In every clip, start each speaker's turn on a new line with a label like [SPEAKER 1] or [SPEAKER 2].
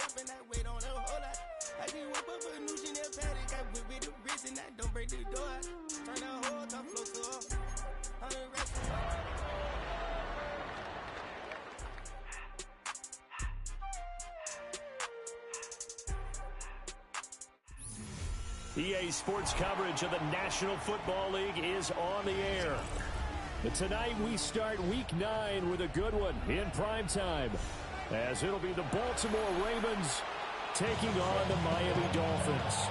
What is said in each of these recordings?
[SPEAKER 1] jumping, I wait on a whole lot. I just whip up a new Chanel paddock, I whip with the wrist and I don't break the door. Turn the whole top floor to off. On the rest of
[SPEAKER 2] EA Sports coverage of the National Football League is on the air. But tonight we start Week 9 with a good one in primetime, as it'll be the Baltimore Ravens taking on the Miami Dolphins.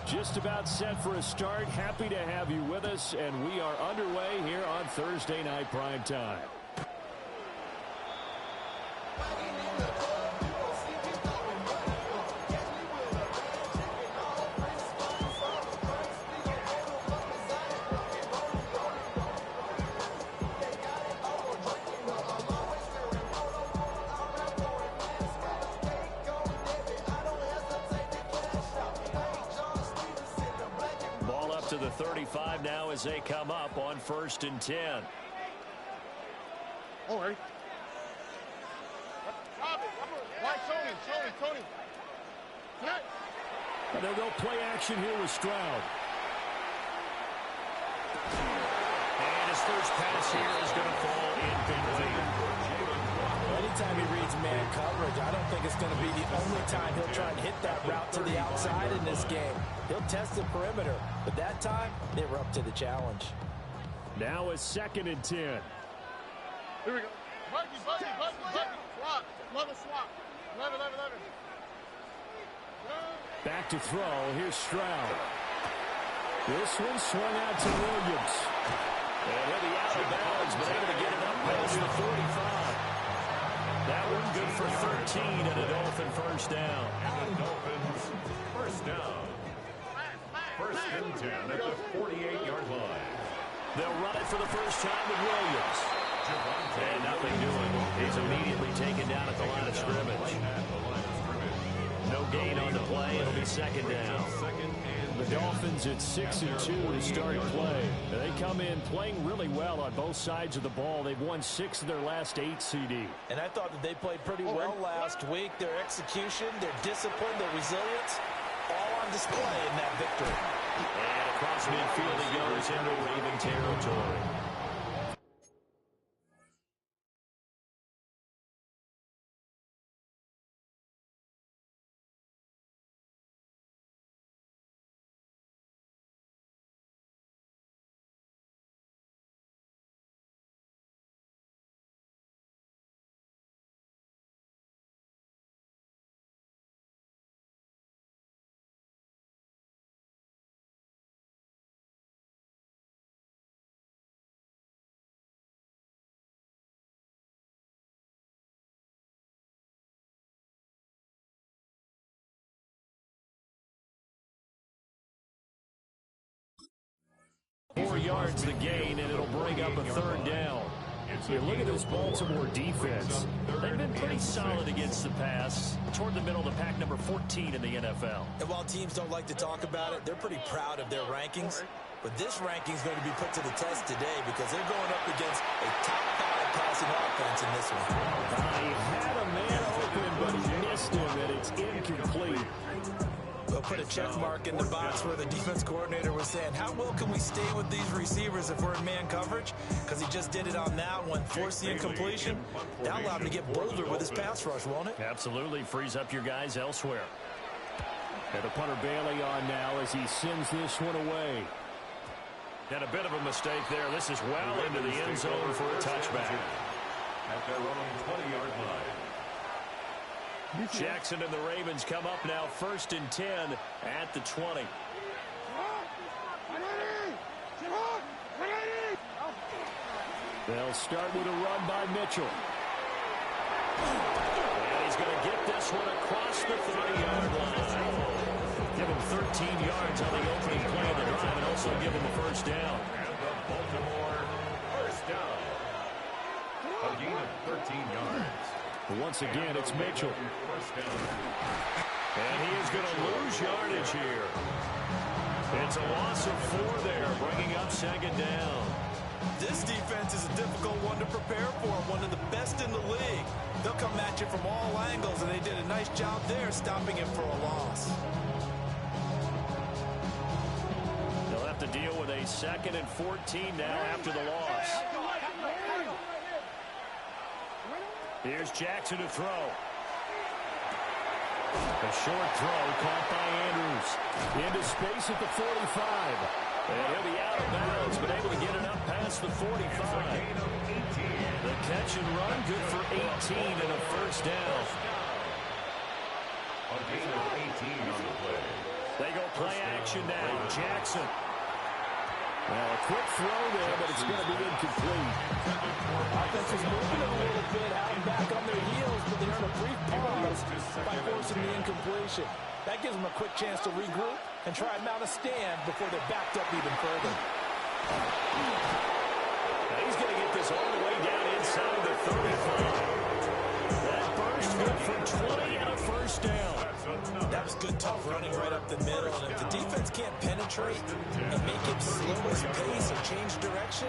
[SPEAKER 2] Just about set for a start. Happy to have you with us, and we are underway here on Thursday Night Primetime. To the 35 now as they come up on 1st and 10.
[SPEAKER 3] All right. Why Tony?
[SPEAKER 2] And they'll go play action here with Stroud. And his first pass here is going to fall incomplete.
[SPEAKER 4] Anytime he reads man coverage, I don't think it's going to be the only time he'll try and hit that route to the outside in this game. He'll test the perimeter, but that time, they were up to the challenge.
[SPEAKER 2] Now a 2nd and 10.
[SPEAKER 3] Here we go. Buggy. Swap. Love it.
[SPEAKER 2] Back to throw. Here's Stroud. This one swung out to Williams. And he'll be out of bounds, but able to get it up past the 45. That one good for 13 and a Dolphin first down.
[SPEAKER 5] And the Dolphins first down. 1st and 10 at the 48-yard line.
[SPEAKER 2] They'll run it for the first time with Williams. And nothing doing. He's immediately taken down at the line of scrimmage. No gain on the play. It'll be 2nd down. The Dolphins at 6-2 to start play. They come in playing really well on both sides of the ball. They've won 6 of their last 8 CD.
[SPEAKER 4] And I thought that they played pretty well last week. Their execution, their discipline, their resilience, all on display in that victory.
[SPEAKER 2] And across midfield he goes into Raven territory. Yards the gain, and it'll bring up a 3rd down. You look at this Baltimore defense. They've been pretty solid against the pass. Toward the middle of the pack, number 14 in the NFL.
[SPEAKER 4] And while teams don't like to talk about it, they're pretty proud of their rankings. But this ranking is going to be put to the test today because they're going up against a top-5 passing offense in this one.
[SPEAKER 2] He had a man open, but he missed him, and it's incomplete.
[SPEAKER 4] They'll put a check mark in the box where the defense coordinator was saying, how well can we stay with these receivers if we're in man coverage? Because he just did it on that one, forced the incompletion. That'll allow him to get bolder with his pass rush, won't it?
[SPEAKER 2] Absolutely. Frees up your guys elsewhere. And the punter Bailey on now as he sends this one away. And a bit of a mistake there. This is well into the end zone for a touchback.
[SPEAKER 5] At their own 20-yard line.
[SPEAKER 2] Jackson and the Ravens come up now 1st and 10 at the 20. They'll start with a run by Mitchell. And he's going to get this one across the 30-yard line. Give him 13 yards on the opening play of the drive and also give him a first down.
[SPEAKER 5] And the Baltimore first down. A gain of 13 yards.
[SPEAKER 2] But once again, it's Mitchell.
[SPEAKER 5] First down.
[SPEAKER 2] And he is going to lose yardage here. It's a loss of 4 there, bringing up 2nd down.
[SPEAKER 4] This defense is a difficult one to prepare for, one of the best in the league. They'll come at you from all angles, and they did a nice job there stopping him for a loss.
[SPEAKER 2] They'll have to deal with a 2nd and 14 now after the loss. Here's Jackson to throw. A short throw caught by Andrews. Into space at the 45. And he'll be out of bounds, but able to get it up past the 45. The catch and run, good for 18 and a first down.
[SPEAKER 5] A gain of 18 on the play.
[SPEAKER 2] They go play action now. Jackson. Well, a quick throw there, but it's going to be incomplete.
[SPEAKER 4] Offense is moving a little bit out and back on their heels, but they earn a brief pause by forcing the incompletion. That gives them a quick chance to regroup and try and mount a stand before they're backed up even further.
[SPEAKER 2] Now he's going to get this all the way down inside the 35. That burst good for 20 and a first down.
[SPEAKER 4] That was good tough running right up the middle, and if the defense can't penetrate and make it slow his pace or change direction,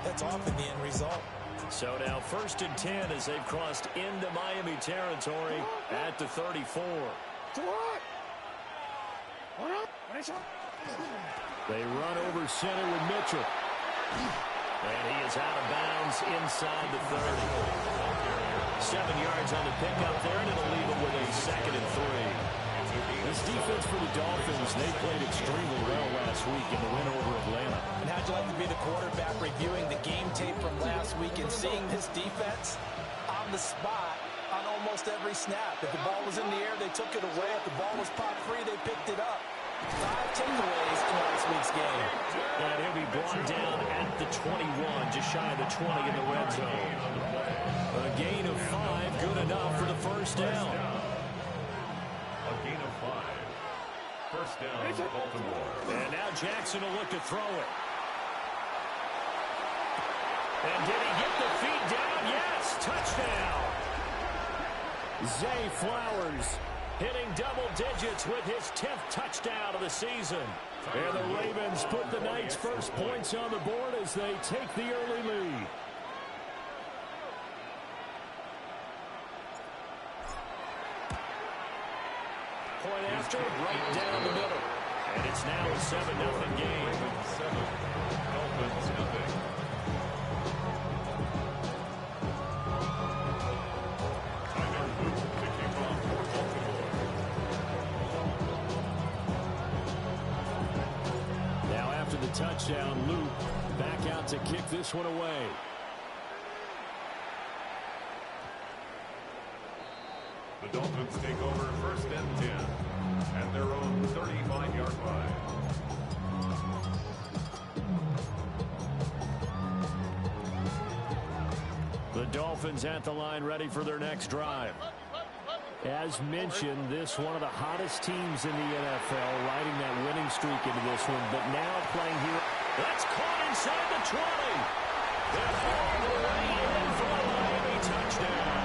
[SPEAKER 4] that's often the end result.
[SPEAKER 2] So now 1st and 10 as they've crossed into Miami territory at the 34. They run over center with Mitchell. And he is out of bounds inside the 30. 7 yards on the pickup there, and it'll leave it with a 2nd and 3. This defense for the Dolphins, they played extremely well last week in the win over Atlanta.
[SPEAKER 4] And how'd you like to be the quarterback reviewing the game tape from last week and seeing this defense on the spot on almost every snap? If the ball was in the air, they took it away. If the ball was popped free, they picked it up. 5 takeaways in last week's game.
[SPEAKER 2] And he'll be brought down at the 21, just shy of the 20 in the red zone. A gain of 5, good enough for the first down.
[SPEAKER 5] A gain of 5. First down, Baltimore.
[SPEAKER 2] And now Jackson will look to throw it. And did he get the feet down? Yes, touchdown. Zay Flowers hitting double digits with his 10th touchdown of the season. And the Ravens put the Knights' first points on the board as they take the early lead. Point after, right down the middle. And it's now a 7-0 game.
[SPEAKER 5] 7. Dolphins nothing.
[SPEAKER 2] Touchdown, Luke back out to kick this one away.
[SPEAKER 5] The Dolphins take over 1st and 10 at their own 35-yard line.
[SPEAKER 2] The Dolphins at the line ready for their next drive. As mentioned, this one of the hottest teams in the NFL, riding that winning streak into this one, but now playing here. That's caught inside the 20. They're all the way in for a Miami touchdown.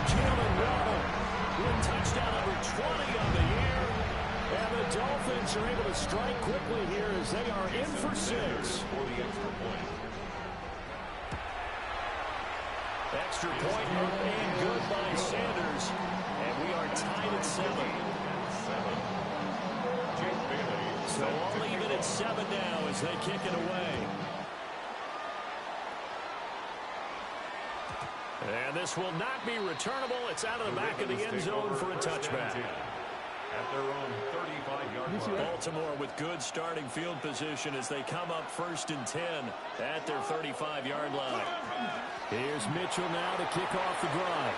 [SPEAKER 2] Jalen Waddle with touchdown number 20 on the year. And the Dolphins are able to strike quickly here as they are in for 6.
[SPEAKER 5] For the extra point.
[SPEAKER 2] Extra point and good by Sanders. And we are tied at 7.
[SPEAKER 5] Jake Bailey.
[SPEAKER 2] So all even at 7 now as they kick it away. And this will not be returnable. It's out of the back of the end zone for a touchback.
[SPEAKER 5] At their own 35-yard line.
[SPEAKER 2] Baltimore with good starting field position as they come up 1st and 10 at their 35-yard line. Here's Mitchell now to kick off the drive.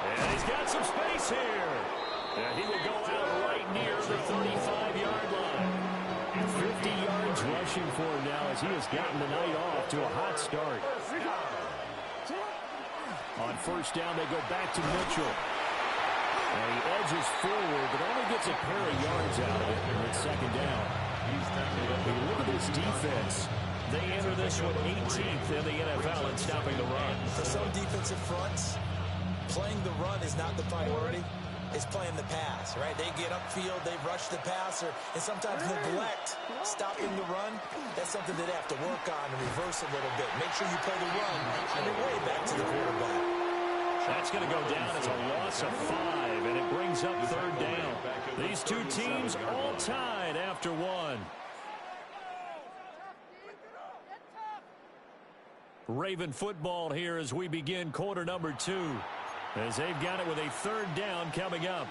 [SPEAKER 2] And he's got some space here. And he will go out right near the 35-yard line. 50 yards rushing for him now as he has gotten the night off to a hot start. On first down, they go back to Mitchell. And he edges forward, but only gets a pair of yards out of it. And it's second down. When you look at this defense, they enter this one 18th in the NFL in stopping the run.
[SPEAKER 4] For some defensive fronts, playing the run is not the priority. It's playing the pass, right? They get upfield, they rush the passer, and sometimes neglect stopping the run. That's something that they have to work on and reverse a little bit. Make sure you play the run on your way back to the quarterback.
[SPEAKER 2] That's going to go down as a loss of 5, and it brings up third down. These two teams all tied after one. Raven football here as we begin quarter number 2. As they've got it with a third down coming up.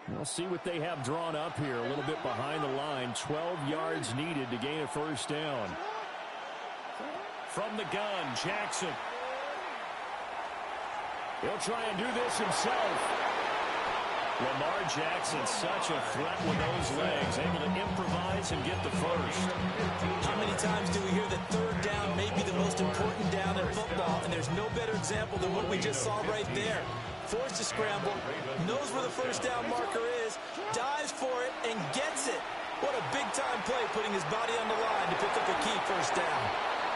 [SPEAKER 2] We'll see what they have drawn up here. A little bit behind the line. 12 yards needed to gain a first down. From the gun, Jackson. He'll try and do this himself. Lamar Jackson, such a threat with those legs, able to improvise and get the first.
[SPEAKER 4] How many times do we hear that third down may be the most important down in football, and there's no better example than what we just saw right there. Forced to scramble, knows where the first down marker is, dives for it, and gets it. What a big-time play, putting his body on the line to pick up a key first down.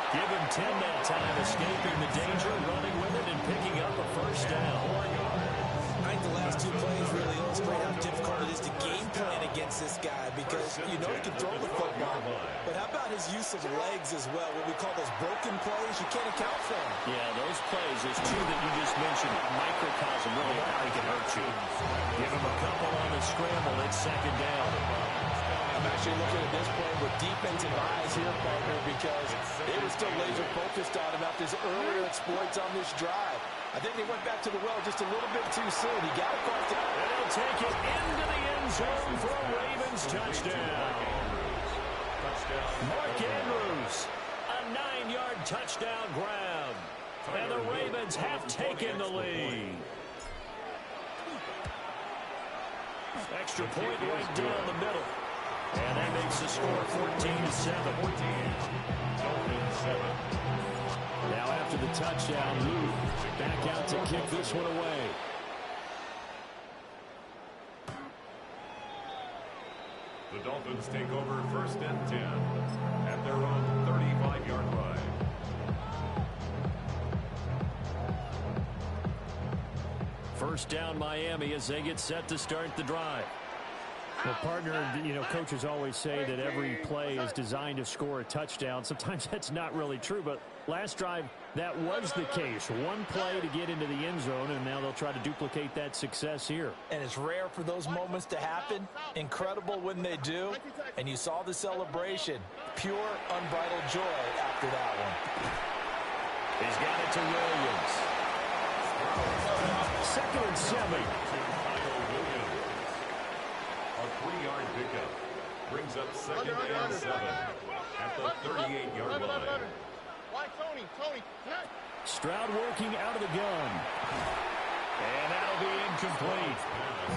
[SPEAKER 2] Give him 10 that time, escaping the danger, running with it, and picking up a first down.
[SPEAKER 4] I think the last two plays really illustrate how difficult it is to game plan against this guy, because you know he can throw the football, but how about his use of legs as well, what we call those broken plays? You can't account for them.
[SPEAKER 2] Yeah, those plays, those two that you just mentioned, microcosm really of how he can hurt you. Give him a couple on the scramble, it's second down.
[SPEAKER 6] I'm actually looking at this play with defensive eyes here, partner, because they were still laser focused on him after his earlier exploits on this drive. I think they went back to the well just a little bit too soon. He got across the...
[SPEAKER 2] And he'll take it into the end zone for a Ravens touchdown. Mark Andrews, a 9-yard touchdown grab. And the Ravens have taken the lead. Extra point right down the middle. And that makes the score 14-7. Now after the touchdown, Lou back out to kick this one away.
[SPEAKER 5] The Dolphins take over first and 10 at their own 35-yard line.
[SPEAKER 2] First down Miami as they get set to start the drive.
[SPEAKER 7] Well, partner, you know, coaches always say that every play is designed to score a touchdown. Sometimes that's not really true, but last drive, that was the case. One play to get into the end zone, and now they'll try to duplicate that success here.
[SPEAKER 4] And it's rare for those moments to happen. Incredible when they do. And you saw the celebration. Pure, unbridled joy after that one.
[SPEAKER 2] He's got it to Williams. Second and 7.
[SPEAKER 5] A 3-yard pickup brings up second and 7 at the 38-yard line.
[SPEAKER 3] Why, Tony?
[SPEAKER 2] Stroud working out of the gun. And that'll be incomplete.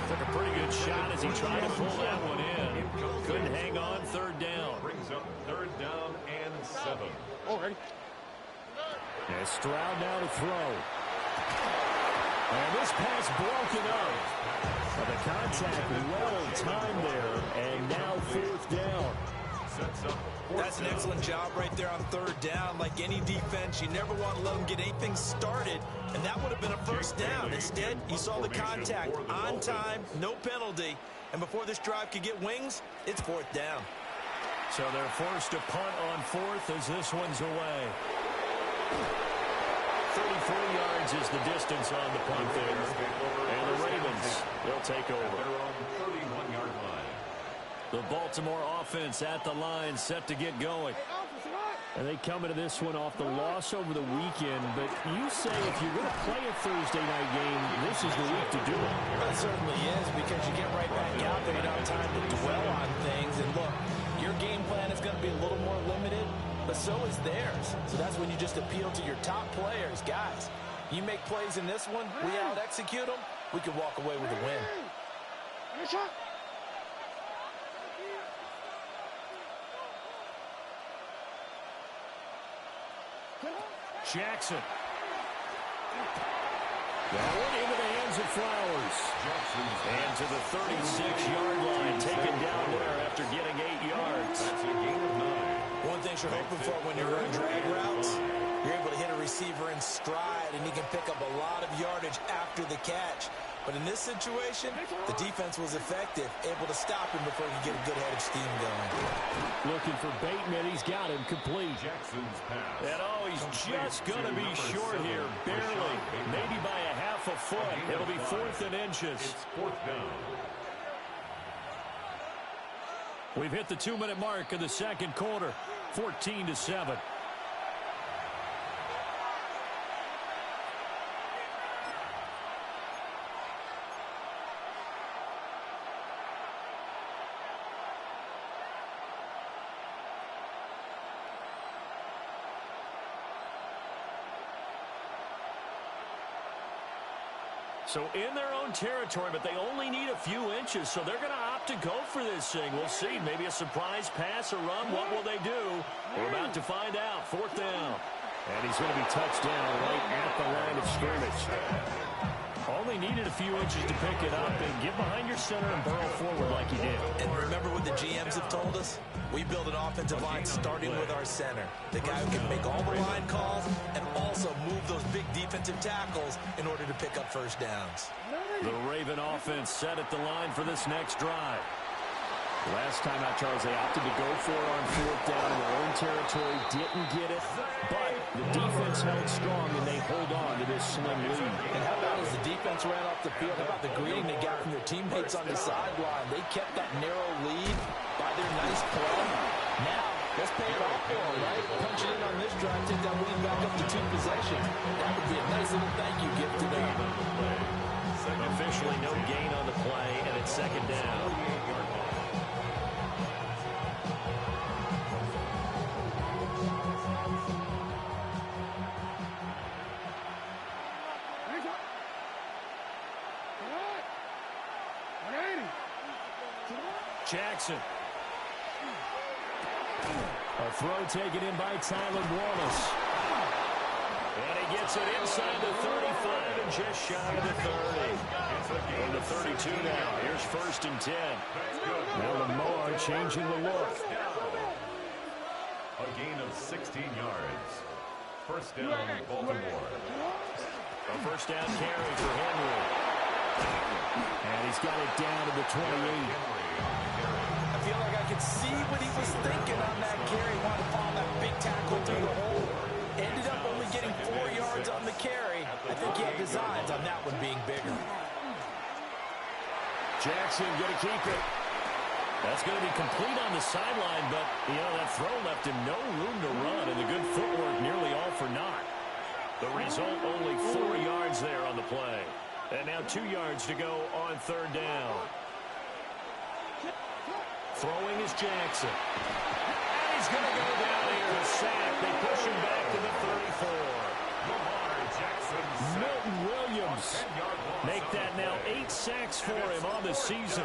[SPEAKER 2] Took a pretty good shot as he tried to pull that one in. Couldn't hang on third down.
[SPEAKER 5] Brings up third down and 7.
[SPEAKER 3] Oh, ready?
[SPEAKER 2] And Stroud now to throw. And this pass broken up. But the contact well timed there, and now fourth down.
[SPEAKER 4] That's an excellent job right there on third down. Like any defense, you never want to let them get anything started, and that would have been a first down. Instead, you saw the contact on time, no penalty, and before this drive could get wings, it's fourth down.
[SPEAKER 2] So they're forced to punt on fourth as this one's away. 34 yards is the distance on the punt there. And the Ravens, they'll take over.
[SPEAKER 5] Their own 31-yard line.
[SPEAKER 2] The Baltimore offense at the line, set to get going.
[SPEAKER 7] And they come into this one off the loss over the weekend. But you say if you're going to play a Thursday night game, this is the week to do it.
[SPEAKER 4] Well, it certainly is, because you get right back out there. You don't have time to dwell on things. And look, your game plan is going to be a little more limited, but so is theirs. So that's when you just appeal to your top players. Guys, you make plays in this one, we out-execute them, we can walk away with a win.
[SPEAKER 7] Jackson. That one into the hands of Flowers. And to the 36-yard line, taken down there after getting 8 yards.
[SPEAKER 5] That's a gain of 9.
[SPEAKER 4] One thing you're hoping for when you're running drag routes, you're able to hit a receiver in stride, and he can pick up a lot of yardage after the catch. But in this situation, the defense was effective, able to stop him before he could get a good head of steam going.
[SPEAKER 7] Looking for Bateman. He's got him complete.
[SPEAKER 5] Jackson's pass.
[SPEAKER 7] And oh, he's just going to be short here, barely, maybe by a half a foot. It'll be 4th and inches.
[SPEAKER 5] It's 4th down.
[SPEAKER 7] We've hit the 2-minute mark in the second quarter, 14-7. So in their own territory, but they only need a few inches, so they're going to opt to go for this thing. We'll see. Maybe a surprise pass or run. What will they do? We're about to find out. 4th down. And he's going to be touched down right at the line of scrimmage. Only needed a few inches to pick it up and get behind your center and burrow forward like he did.
[SPEAKER 4] And remember what the GMs have told us? We build an offensive line starting with our center. The guy who can make all the line calls and also move those big defensive tackles in order to pick up first downs.
[SPEAKER 7] The Raven offense set at the line for this next drive. Last time out, Charles, they opted to go for it on 4th down in their own territory. Didn't get it, but the defense held strong, and they hold on to this slim lead.
[SPEAKER 4] And how about as the defense ran off the field, how about the greeting they got from their teammates on the sideline? They kept that narrow lead by their nice play. Now, let's pay it off for them, right? Punch it in on this drive, take that lead back up to 2 possessions. That would be a nice little thank you gift to them.
[SPEAKER 2] Officially no gain on the play, and it's 2nd down.
[SPEAKER 7] Jackson. A throw taken in by Tyler Wallace. And he gets it inside the 35 and just shy of the 30. From the 32 now. Here's 1st and 10. Now Lamar changing the look.
[SPEAKER 5] A gain of 16 yards. 1st down, Baltimore.
[SPEAKER 7] A 1st down carry for Henry. And he's got it down to the 28.
[SPEAKER 4] I feel like I could see what he was thinking on that carry. Wanted to follow that big tackle through the hole. Ended up only getting 4 yards on the carry. I think he had designs on that one being bigger.
[SPEAKER 7] Jackson going to keep it. That's going to be complete on the sideline, but, you know, that throw left him no room to run, and the good footwork nearly all for naught. The result, only 4 yards there on the play. And now 2 yards to go on 3rd down. Throwing is Jackson. And he's going to go down here, a sack. They push him back to the 34. Milton Williams make that now 8 sacks for him on the season.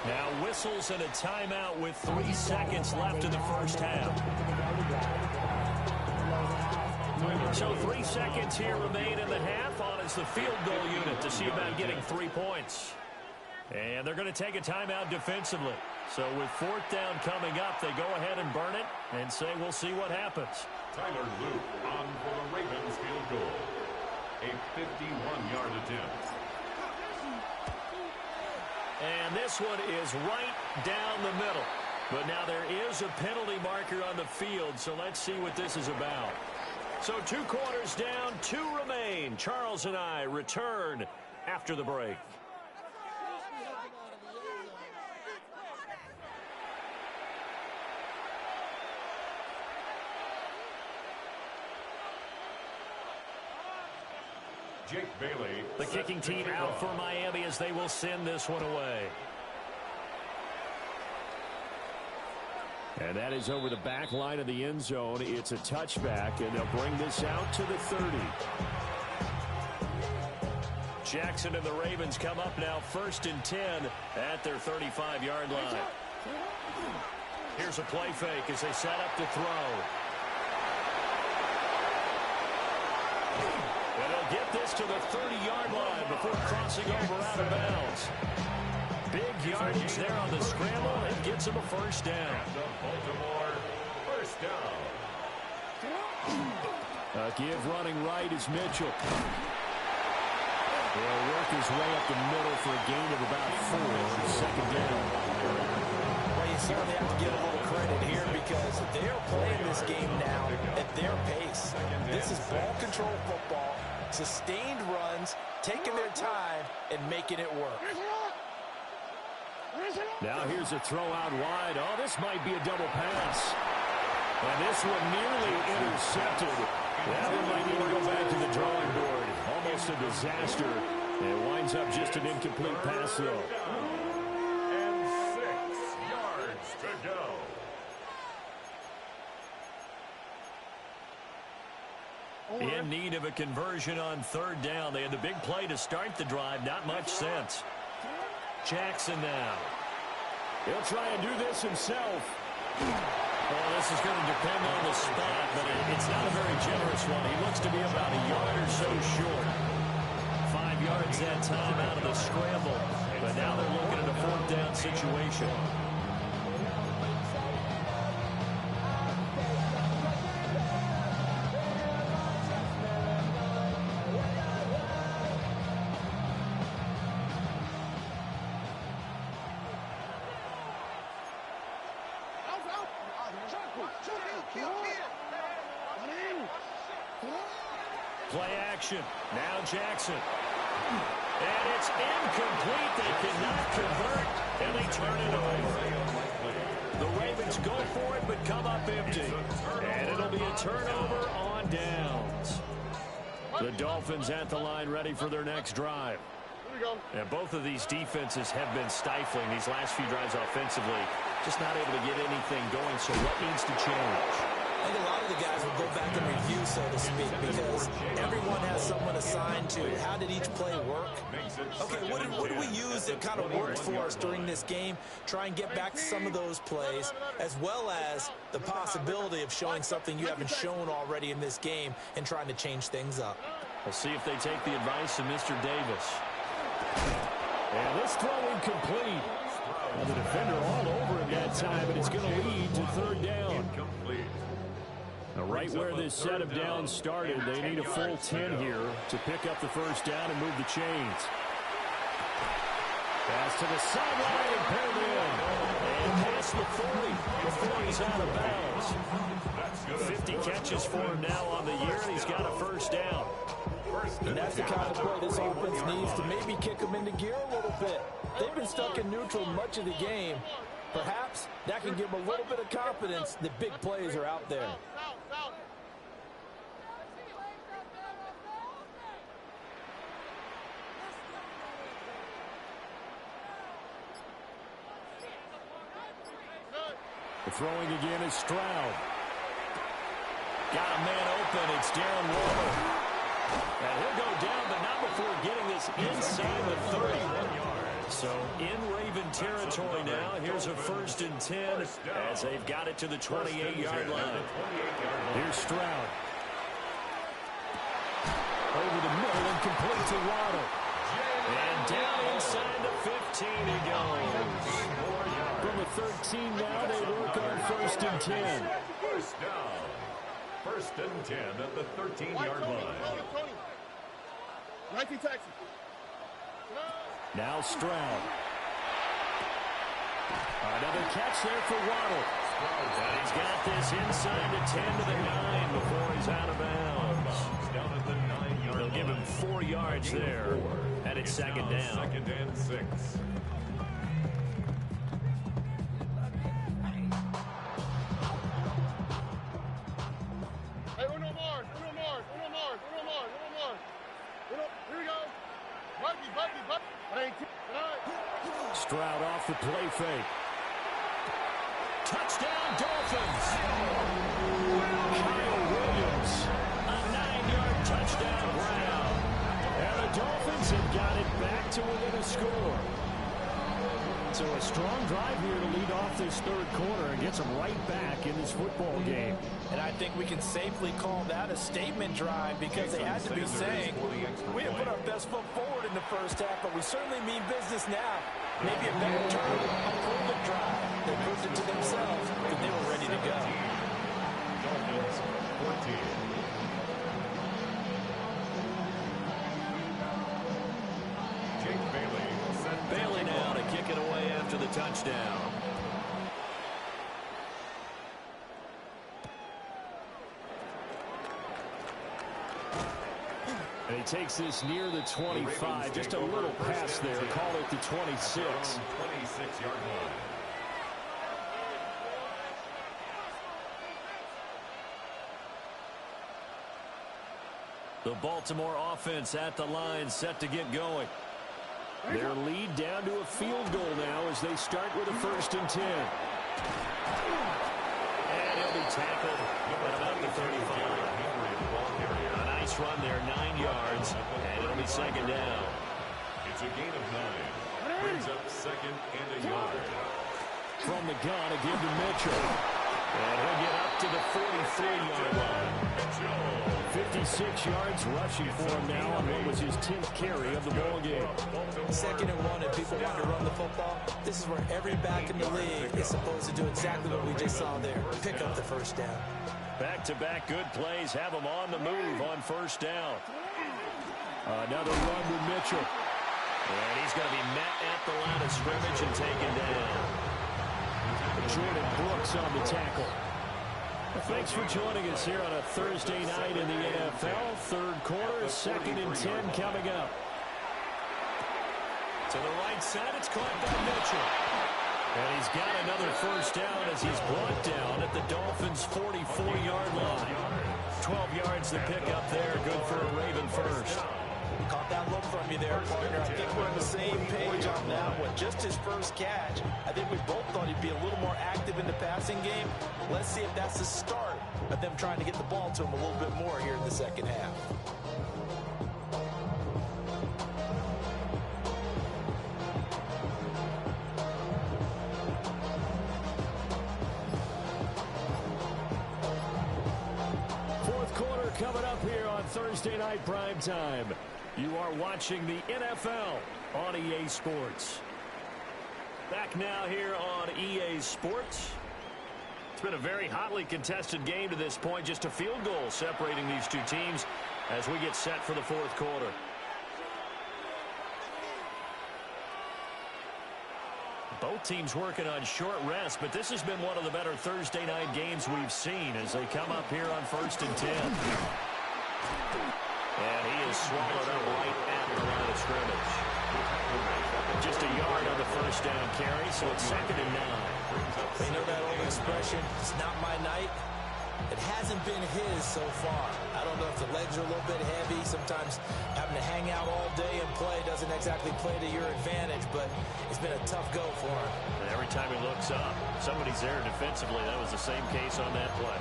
[SPEAKER 7] Now whistles and a timeout with 3 seconds left in the first half. So 3 seconds here remain in the half. On is the field goal unit to see about getting 3 points. And they're going to take a timeout defensively. So with 4th down coming up, they go ahead and burn it and say we'll see what happens.
[SPEAKER 5] Tyler Luke on for the Ravens field goal. A 51-yard attempt.
[SPEAKER 7] And this one is right down the middle. But now there is a penalty marker on the field, so let's see what this is about. So 2 quarters down, 2 remain. Charles and I return after the break.
[SPEAKER 2] The kicking team out for Miami as they will send this one away.
[SPEAKER 7] And that is over the back line of the end zone. It's a touchback, and they'll bring this out to the 30.
[SPEAKER 2] Jackson and the Ravens come up now 1st and 10 at their 35-yard line. Here's a play fake as they set up to throw. And they'll get this to the 30-yard line before crossing over out of bounds. Big yardage there on the scramble. It gets him a first down.
[SPEAKER 5] Baltimore, first down.
[SPEAKER 7] Give running right is Mitchell. He'll work his way up the middle for a gain of about 4. Second down.
[SPEAKER 4] Well, you certainly have to give a little credit here because they're playing this game now at their pace. This is ball control football, sustained runs, taking their time, and making it work.
[SPEAKER 7] Now here's a throw out wide. Oh, this might be a double pass. And this one nearly intercepted. That one might need to go back to the drawing board. Almost a disaster. It winds up just an incomplete pass, though.
[SPEAKER 5] And 6 yards to go.
[SPEAKER 2] In need of a conversion on 3rd down. They had the big play to start the drive. Not much sense. Jackson now.
[SPEAKER 7] He'll try and do this himself.
[SPEAKER 2] Well, this is going to depend on the spot, but it's not a very generous one. He looks to be about a yard or so short. 5 yards that time out of the scramble. But now they're looking at a 4th down situation. Play action. Now Jackson. And it's incomplete. They cannot convert, and they turn it over. The Ravens go for it, but come up empty. And it'll be a turnover on downs. The Dolphins at the line ready for their next drive. And both of these defenses have been stifling these last few drives offensively. Just not able to get anything going, so what needs to change?
[SPEAKER 4] I think a lot of the guys will go back and review, so to speak, because everyone has someone assigned to how did each play work. Okay, what did we use that kind of worked for us during this game? Try and get back to some of those plays, as well as the possibility of showing something you haven't shown already in this game and trying to change things up.
[SPEAKER 2] We'll see if they take the advice of Mr. Davis.
[SPEAKER 7] And this throw incomplete. Well, the defender all over him that time, but it's going to lead to 3rd down. Right where this set of downs started, they need a full 10 here to pick up the first down and move the chains. Pass to the sideline and paired in. And past the 40 before he's out of bounds. 50 catches for him now on the year, and he's got a first down.
[SPEAKER 4] And that's the kind of play this offense needs to maybe kick them into gear a little bit. They've been stuck in neutral much of the game. Perhaps that can give them a little bit of confidence that big plays are out there.
[SPEAKER 7] The throwing again is Stroud.
[SPEAKER 2] Got a man open. It's Darren Waller. And he'll go down, but not before getting this inside the 30. So in Raven territory now. Here's a 1st and 10 as they've got it to the 28-yard line.
[SPEAKER 7] Here's Stroud. Over the middle and complete to Waddle.
[SPEAKER 2] And down inside the 15 he goes.
[SPEAKER 7] From the 13 now, they work on 1st and 10.
[SPEAKER 5] First down. 1st and 10 at the 13-yard line.
[SPEAKER 3] Nike Texas.
[SPEAKER 7] Now Stroud. Another catch there for Waddle.
[SPEAKER 2] And he's got this inside the 10 to the 9 before he's out of bounds.
[SPEAKER 5] Down at the 9-yard line.
[SPEAKER 2] They'll give him 4 yards there. And it's 2nd down.
[SPEAKER 5] 2nd and 6.
[SPEAKER 3] Here we go. Buggy.
[SPEAKER 7] Stroud off the play fake. Touchdown, Dolphins. Kyle Williams, a 9-yard touchdown ground. And the Dolphins have got it back to within a score. So a strong drive here to lead off this third quarter and gets them right back in this football game.
[SPEAKER 4] And I think we can safely call that a statement drive because they had to be saying, we didn't put our best foot forward in the first half, but we certainly mean business now. Maybe a better term, a proven drive. They proved it to themselves that they were ready to go.
[SPEAKER 5] Dolphins 14.
[SPEAKER 2] Bailey now to kick it away after the touchdown.
[SPEAKER 7] And he takes this near the 25. Just a little pass there. Call it the 26.
[SPEAKER 5] 26-yard line.
[SPEAKER 2] The Baltimore offense at the line, set to get going.
[SPEAKER 7] Their lead down to a field goal now as they start with a 1st and 10.
[SPEAKER 2] And he'll be tackled at about the 35. A nice run there, 9 yards, and it'll be 2nd down.
[SPEAKER 5] It's a gain of 9. Brings up 2nd and a yard.
[SPEAKER 7] From the gun, a give to Mitchell.
[SPEAKER 2] And he'll get up to the 43-yard line.
[SPEAKER 7] 56 yards rushing for him now on what was his 10th carry of the ball game.
[SPEAKER 4] 2nd and 1, and people want to run the football. This is where every back in the league is supposed to do exactly what we just saw there. Pick up the 1st down.
[SPEAKER 7] Back-to-back good plays have him on the move on 1st down. Another run with Mitchell.
[SPEAKER 2] And he's going to be met at the line of scrimmage and taken down.
[SPEAKER 7] Jordan Brooks on the tackle. Thanks for joining us here on a Thursday night in the NFL. Third quarter, 2nd and 10 coming up. To the right side, it's caught by Mitchell. And he's got another 1st down as he's brought down at the Dolphins' 44-yard line. 12 yards to pick up there, good for a Raven first.
[SPEAKER 4] Caught that look from you there, partner. I think we're on the same page on that one. Just his first catch. I think we both thought he'd be a little more active in the passing game. Let's see if that's the start of them trying to get the ball to him a little bit more here in the 2nd half.
[SPEAKER 7] Fourth quarter coming up here on Thursday Night Prime Time. You are watching the NFL on EA Sports. Back now here on EA Sports. It's been a very hotly contested game to this point. Just a field goal separating these two teams as we get set for the 4th quarter. Both teams working on short rest, but this has been one of the better Thursday night games we've seen as they come up here on 1st and 10. And he is swallowed up right at the line of scrimmage. Just a yard on the 1st down carry, so it's 2nd and 9.
[SPEAKER 4] You know that old expression, it's not my night? It hasn't been his so far. I don't know if the legs are a little bit heavy. Sometimes having to hang out all day and play doesn't exactly play to your advantage, but it's been a tough go for him.
[SPEAKER 7] And every time he looks up, somebody's there defensively. That was the same case on that play.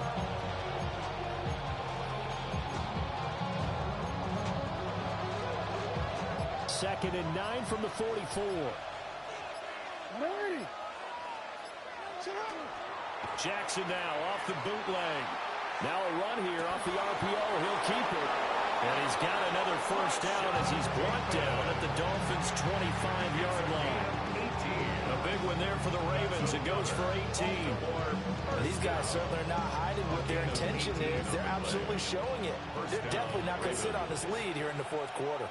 [SPEAKER 7] 2nd and 9 from the 44. Jackson now off the bootleg. Now a run here off the RPO. He'll keep it. And he's got another 1st down as he's brought down at the Dolphins' 25-yard line. A big one there for the Ravens. It goes for 18.
[SPEAKER 4] These guys certainly are not hiding what their intention is. They're absolutely showing it. They're definitely not going to sit on this lead here in the 4th quarter.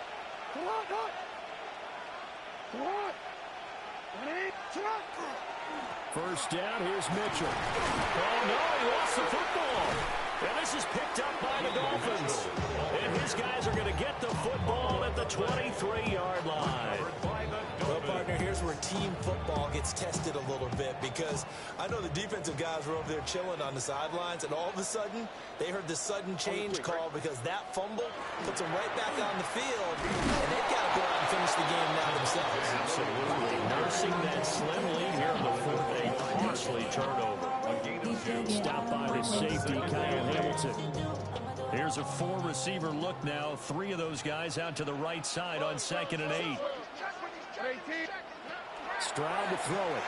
[SPEAKER 7] First down, here's Mitchell. Oh, no, he lost the football. And this is picked up by the Dolphins. And his guys are going to get the football at the 23-yard line.
[SPEAKER 4] Well, partner, here's where team football gets tested a little bit, because I know the defensive guys were over there chilling on the sidelines, and all of a sudden, they heard the sudden change call because that fumble puts them right back on the field, and they've got to go out and finish the game now themselves.
[SPEAKER 2] Absolutely. Nursing that slim lead here in the fourth, a costly turnover.
[SPEAKER 7] Stopped by the safety, Kyle Hamilton. Here's a four-receiver look now. Three of those guys out to the right side on 2nd and 8. Stroud to throw it.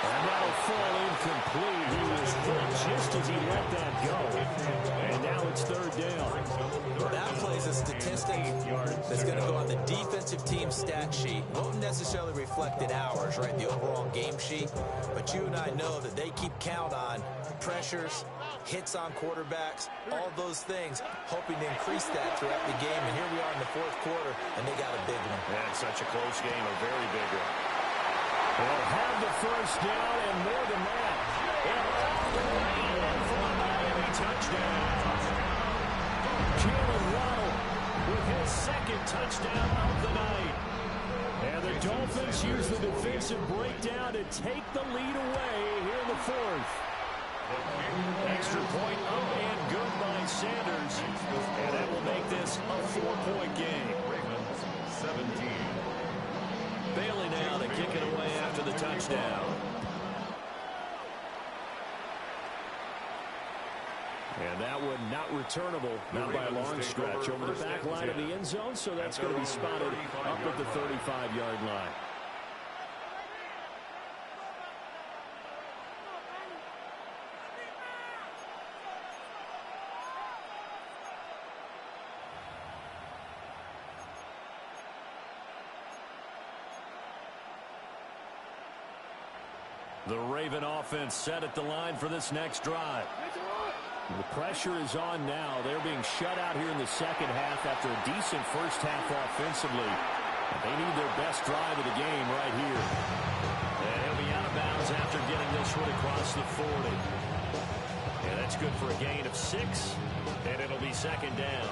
[SPEAKER 7] And that'll fall incomplete. He was hit just as he let that go. And now it's 3rd down.
[SPEAKER 4] Well, that plays a statistic that's going to go on the defensive team stat sheet. Won't necessarily reflect in ours, right, the overall game sheet. But you and I know that they keep count on pressures, hits on quarterbacks, all those things, hoping to increase that throughout the game. And here we are in the 4th quarter, and they got a big one.
[SPEAKER 2] And such a close game, a very big one.
[SPEAKER 7] They'll have the 1st down and more than that. And all the way in for a Miami touchdown. Jalen Waddle with his 2nd touchdown of the night. And the Dolphins use the defensive breakdown to take the lead away here in the 4th. Extra point up and good by Sanders. And that will make this a 4-point game.
[SPEAKER 5] Ravens 17.
[SPEAKER 2] Bailey now to kick it away after the touchdown.
[SPEAKER 7] And that one not returnable, not by a long stretch, over the back line of the end zone, so that's going to be spotted up at the 35-yard line. The Raven offense set at the line for this next drive. The pressure is on now. They're being shut out here in the 2nd half after a decent first half offensively. They need their best drive of the game right here.
[SPEAKER 2] And he'll be out of bounds after getting this one across the 40. And that's good for a gain of 6. And it'll be 2nd down.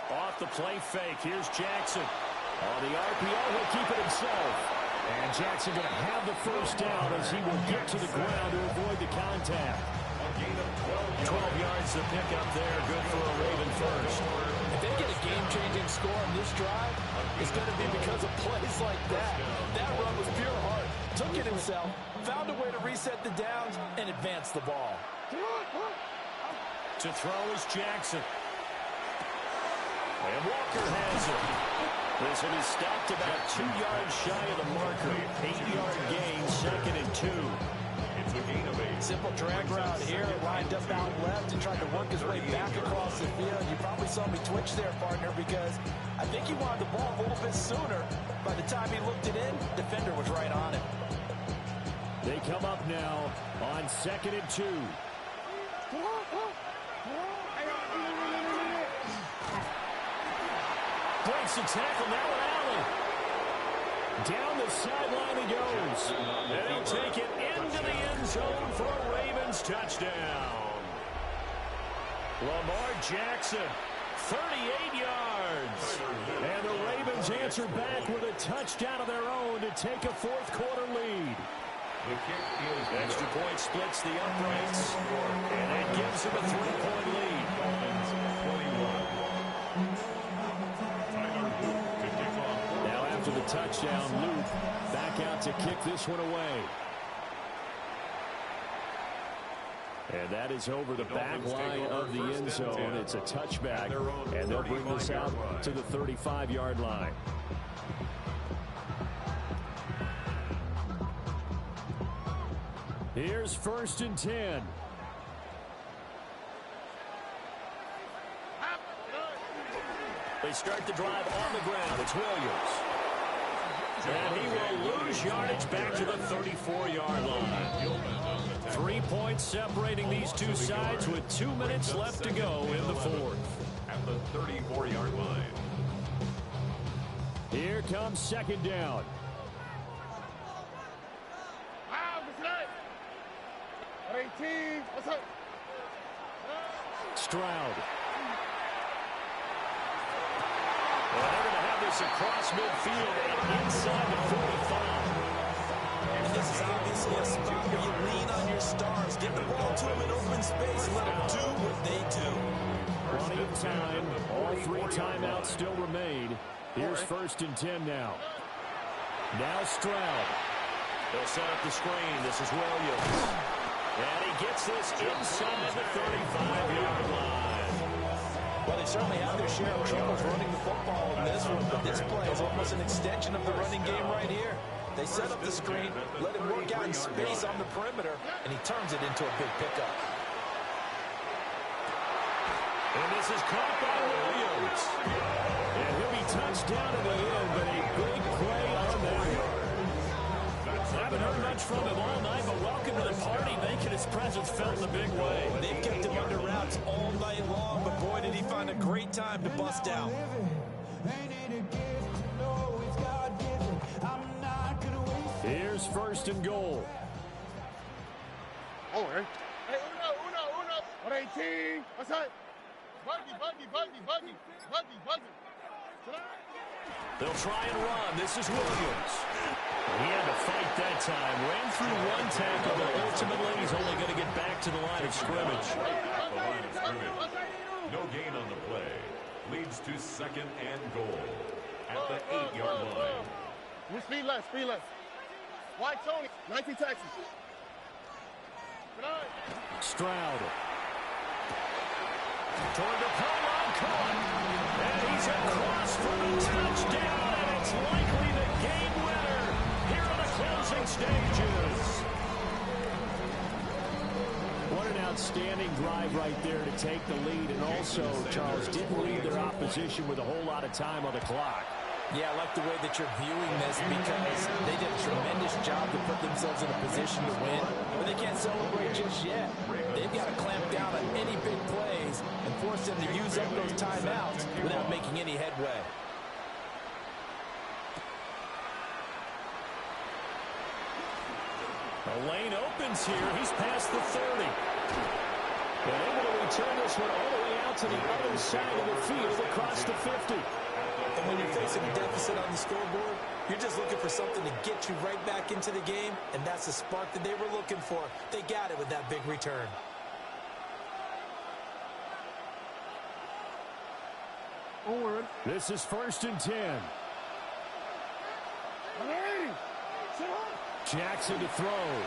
[SPEAKER 7] Off the play fake. Here's Jackson. On the RPO, he'll keep it himself. And Jackson going to have the 1st down as he will get to the ground to avoid the contact.
[SPEAKER 2] 12 yards to pick up there. Good for a Raven first.
[SPEAKER 6] If they get a game-changing score on this drive, it's going to be because of plays like that. That run was pure heart. Took it himself, found a way to reset the downs, and advance the ball.
[SPEAKER 7] To throw is Jackson. And Walker has it. This one is stopped about 2 yards shy of the marker. 8-yard gain, 2nd and 2.
[SPEAKER 5] It's a gain of 8.
[SPEAKER 6] Simple drag route here, lined up out left and tried to work his way back across the field. You probably saw me twitch there, partner, because I think he wanted the ball a little bit sooner. By the time he looked it in, defender was right on it.
[SPEAKER 7] They come up now on 2nd and 2. Breaks the tackle, now Allen. Down the sideline he goes. And he'll take it into the end zone for a Ravens touchdown. Lamar Jackson, 38 yards. And the Ravens answer back with a touchdown of their own to take a 4th quarter lead.
[SPEAKER 5] The kick is
[SPEAKER 2] Extra point splits the uprights. And that gives him a 3-point lead.
[SPEAKER 5] 21.
[SPEAKER 7] Now after the touchdown, Luke back out to kick this one away. And that is over the back line of the end zone. It's a touchback, and they'll bring this out to the 35-yard line. Here's 1st and 10.
[SPEAKER 2] They start the drive on the ground. It's Williams. And he will lose yardage back to the 34-yard line. 3 points separating these two sides with 2 minutes left to go in the 4th.
[SPEAKER 5] At the 34-yard line.
[SPEAKER 7] Here comes 2nd down. Stroud
[SPEAKER 2] this across midfield and inside the 45.
[SPEAKER 4] And this is obviously a spot where you lean on your stars. Get the ball to them in open space and let them do what they do.
[SPEAKER 7] Plenty of time. All 3 timeouts still remain. Here's 1st and 10 now. Now Stroud.
[SPEAKER 2] They'll set up the screen. This is Williams. And he gets this inside the 35-yard line.
[SPEAKER 6] Well, they certainly have their share of troubles running the football in this one, but this play is almost an extension of the running game right here. They set up the screen, let him work out in space on the perimeter, and he turns it into a big pickup.
[SPEAKER 2] And this is caught by Williams.
[SPEAKER 7] And he'll be touched down in the end, but a big play on that one. Haven't heard much from him all night, but welcome to the party, making his presence felt in a big way.
[SPEAKER 4] They've kept him under wraps all night long, but boy, did he find a great time to bust out.
[SPEAKER 7] Here's 1st and goal.
[SPEAKER 3] Oh, hey. Hey, uno. 118. What's that? Buggy.
[SPEAKER 2] They'll try and run. This is Williams. He had to fight that time. Ran through 1 tackle, but ultimately he's only going to get back to the line of scrimmage.
[SPEAKER 5] No gain on the play. Leads to 2nd and goal at the 8-yard line.
[SPEAKER 3] You speed less. White Tony, 19 Texas.
[SPEAKER 7] Stroud.
[SPEAKER 2] Toward the pylon, caught. And he's across for the touchdown, and it's likely the game winner here in the closing stages.
[SPEAKER 7] What an outstanding drive right there to take the lead, and also, Charles, didn't leave their opposition with a whole lot of time on the clock.
[SPEAKER 4] Yeah, I like the way that you're viewing this because they did a tremendous job to put themselves in a position to win, but they can't celebrate just yet. They've got to clamp down on any big plays and force them to use up those timeouts without making any headway.
[SPEAKER 7] The lane opens here. He's past the 30. But able to return this one all the way out to the other side of the field across the 50.
[SPEAKER 4] And when you're facing a deficit on the scoreboard, you're just looking for something to get you right back into the game, and that's the spark that they were looking for. They got it with that big return.
[SPEAKER 3] Onward.
[SPEAKER 7] This is 1st and 10.
[SPEAKER 3] 180. Sit up.
[SPEAKER 7] Jackson to throw.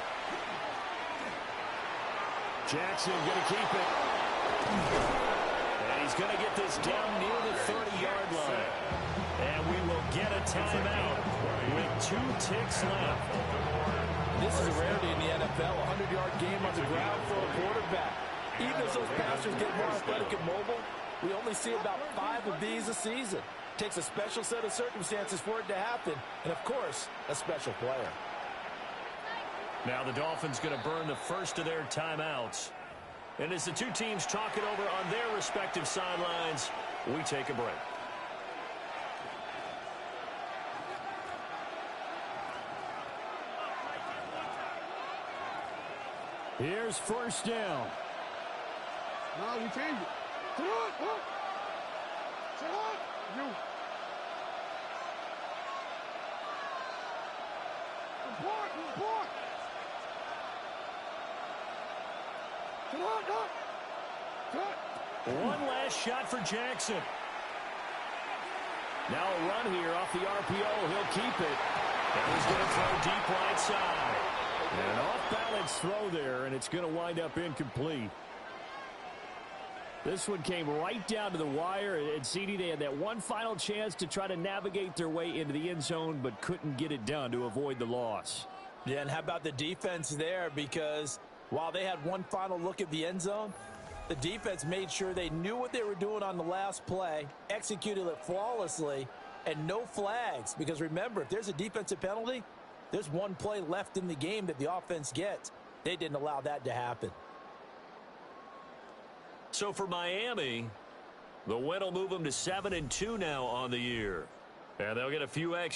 [SPEAKER 7] Jackson going to keep it. And he's going to get this down near the 30-yard line. And we will get a timeout with 2 ticks left.
[SPEAKER 6] This is a rarity in the NFL, a 100-yard game on the ground for a quarterback. Even as those passers get more athletic and mobile, we only see about 5 of these a season. Takes a special set of circumstances for it to happen, and of course, a special player.
[SPEAKER 2] Now the Dolphins going to burn the first of their timeouts. And as the 2 teams talk it over on their respective sidelines, we take a break.
[SPEAKER 7] Here's 1st down.
[SPEAKER 3] No, we change it. Sit up. Sit up. You. Report. Cut.
[SPEAKER 7] One last shot for Jackson. Now a run here off the RPO. He'll keep it.
[SPEAKER 2] And he's going to throw deep right side.
[SPEAKER 7] An off-balance throw there, and it's going to wind up incomplete. This one came right down to the wire, and CD, they had that one final chance to try to navigate their way into the end zone, but couldn't get it done to avoid the loss.
[SPEAKER 6] Yeah, and how about the defense there? Because while they had one final look at the end zone, the defense made sure they knew what they were doing on the last play, executed it flawlessly, and no flags. Because remember, if there's a defensive penalty, there's one play left in the game that the offense gets. They didn't allow that to happen.
[SPEAKER 2] So for Miami, the win will move them to 7-2 now on the year. And they'll get a few extra